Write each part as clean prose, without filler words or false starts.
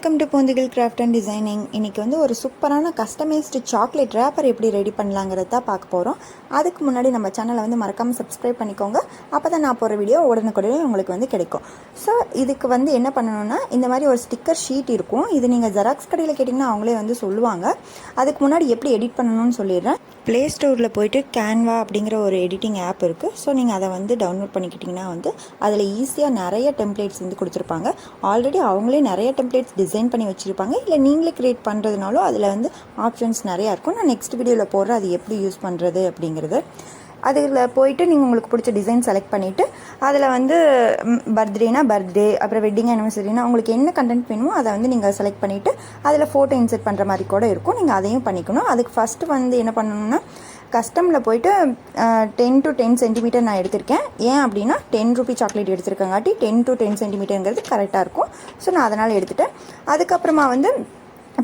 Welcome to பூந்திகள் craft and designing. இன்றைக்கி வந்து ஒரு சூப்பரான கஸ்டமைஸ்டு சாக்லேட் ரேப்பர் எப்படி ரெடி பண்ணலாங்கிறத தான் பார்க்க போகிறோம். அதுக்கு முன்னாடி நம்ம சேனலை வந்து மறக்காமல் சப்ஸ்கிரைப் பண்ணிக்கோங்க. அப்போ தான் நான் போகிற வீடியோ உடனுக்குடனே உங்களுக்கு வந்து கிடைக்கும். ஸோ இதுக்கு வந்து என்ன பண்ணணும்னா, இந்த மாதிரி ஒரு ஸ்டிக்கர் ஷீட் இருக்கும். இது நீங்கள் ஜெராக்ஸ் கடையில் கேட்டிங்கன்னா அவங்களே வந்து சொல்லுவாங்க. அதுக்கு முன்னாடி எப்படி எடிட் பண்ணணும்னு சொல்லிடுறேன். ப்ளே ஸ்டோரில் போய்ட்டு கேன்வா அப்படிங்கிற ஒரு எடிட்டிங் ஆப் இருக்குது. ஸோ நீங்கள் அதை வந்து டவுன்லோட் பண்ணிக்கிட்டிங்கன்னா வந்து அதில் ஈஸியாக நிறைய டெம்ப்ளேட்ஸ் வந்து கொடுத்துருப்பாங்க. ஆல்ரெடி அவங்களே நிறைய டெம்ப்ளேட்ஸ் டிசைன் பண்ணி வச்சுருப்பாங்க. இல்லை நீங்களே க்ரியேட் பண்ணுறதுனாலும் அதில் வந்து ஆப்ஷன்ஸ் நிறையா இருக்கும். நான் நெக்ஸ்ட் வீடியோவில் போடுறேன் அது எப்படி யூஸ் பண்ணுறது அப்படிங்கிறது. அதில் போயிட்டு நீங்கள் உங்களுக்கு பிடிச்ச டிசைன் செலக்ட் பண்ணிவிட்டு அதில் வந்து பர்த்டேனா பர்த்டே, அப்புறம் வெட்டிங் ஆனிவர்சரினா உங்களுக்கு என்ன கண்டென்ட் வேணுமோ அதை வந்து நீங்கள் செலக்ட் பண்ணிவிட்டு அதில் ஃபோட்டோ இன்சர்ட் பண்ணுற மாதிரி கூட இருக்கும். நீங்கள் அதையும் பண்ணிக்கணும். அதுக்கு ஃபஸ்ட்டு வந்து என்ன பண்ணணும்னா, கஸ்டமில் போய்ட்டு 10 to 10 சென்டிமீட்டர் நான் எடுத்திருக்கேன். ஏன் அப்படின்னா 10 ரூபி சாக்லேட் எடுத்திருக்கங்காட்டி 10 to 10 சென்டிமீட்டருங்கிறது கரெக்டாக இருக்கும். ஸோ நான் அதனால் எடுத்துட்டேன். அதுக்கப்புறமா வந்து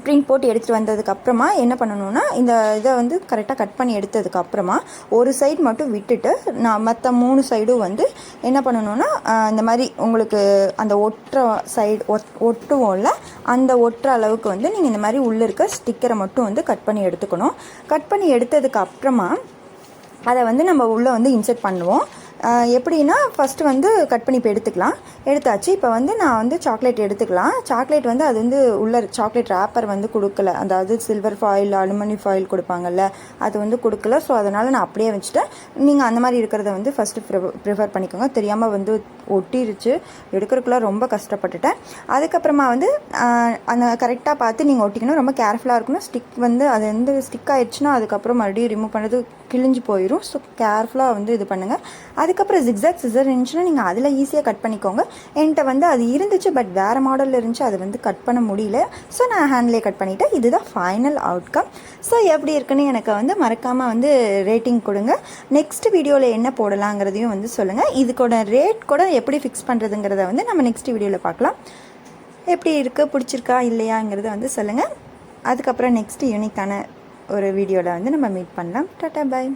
பிரிண்ட் போட்டு எடுத்துகிட்டு வந்ததுக்கப்புறமா என்ன பண்ணணும்னா, இந்த இதை வந்து கரெக்டாக கட் பண்ணி எடுத்ததுக்கப்புறமா ஒரு சைடு மட்டும் விட்டுட்டு நான் மற்ற 3 சைடும் வந்து என்ன பண்ணணும்னா, இந்த மாதிரி உங்களுக்கு அந்த ஒட்டுற சைடு ஒட்டுவோம்ல, அந்த ஒட்டுற அளவுக்கு வந்து நீங்கள் இந்த மாதிரி உள்ளே இருக்க ஸ்டிக்கரை மட்டும் வந்து கட் பண்ணி எடுத்துக்கணும். கட் பண்ணி எடுத்ததுக்கப்புறமா அதை வந்து நம்ம உள்ளே வந்து இன்சர்ட் பண்ணுவோம். எப்படின்னா, ஃபஸ்ட்டு வந்து கட் பண்ணி இப்போ எடுத்தாச்சு. இப்போ வந்து நான் வந்து சாக்லேட் எடுத்துக்கலாம். சாக்லேட் வந்து அது வந்து உள்ள சாக்லேட் ரேப்பர் வந்து கொடுக்கல, அதாவது சில்வர் ஃபாயில் அலுமினி ஃபாயில் கொடுப்பாங்கல்ல, அது வந்து கொடுக்கல. ஸோ அதனால் நான் அப்படியே வச்சுட்டேன். நீங்கள் அந்த மாதிரி இருக்கிறத வந்து ஃபஸ்ட்டு ப்ரிஃபர் பண்ணிக்கோங்க. தெரியாமல் வந்து ஒட்டிருச்சு, எடுக்கிறதுக்குலாம் ரொம்ப கஷ்டப்பட்டுட்டேன். அதுக்கப்புறமா வந்து அந்த கரெக்டாக பார்த்து நீங்கள் ஒட்டிக்கணும். ரொம்ப கேர்ஃபுல்லாக இருக்கணும். ஸ்டிக் வந்து அது வந்து ஸ்டிக் ஆகிடுச்சுன்னா அதுக்கப்புறம் மறுபடியும் ரிமூவ் பண்ணுறது கிழிஞ்சு போயிடும். ஸோ கேர்ஃபுல்லாக வந்து இது பண்ணுங்கள். அதுக்கப்புறம் ஜிக்ஸாக் சிசர் இருந்துச்சுன்னா நீங்கள் அதில் ஈஸியாக கட் பண்ணிக்கோங்க. என்கிட்ட வந்து அது இருந்துச்சு, பட் வேறு மாடலில் இருந்துச்சு, அது வந்து கட் பண்ண முடியல. ஸோ நான் ஹேண்ட்லேயே கட் பண்ணிவிட்டேன். இதுதான் ஃபைனல் அவுட்கம். ஸோ எப்படி இருக்குன்னு எனக்கு வந்து மறக்காமல் வந்து ரேட்டிங் கொடுங்க. நெக்ஸ்ட் வீடியோவில் என்ன போடலாங்கிறதையும் வந்து சொல்லுங்கள். இதுக்கோட ரேட் கூட எப்படி ஃபிக்ஸ் பண்ணுறதுங்கிறத வந்து நம்ம நெக்ஸ்ட் வீடியோவில் பார்க்கலாம். எப்படி இருக்குது, பிடிச்சிருக்கா இல்லையாங்கிறத வந்து சொல்லுங்கள். அதுக்கப்புறம் நெக்ஸ்ட் யூனிக்கான ஒரு வீடியோவில் வந்து நம்ம மீட் பண்ணலாம். டாடா, பாய்.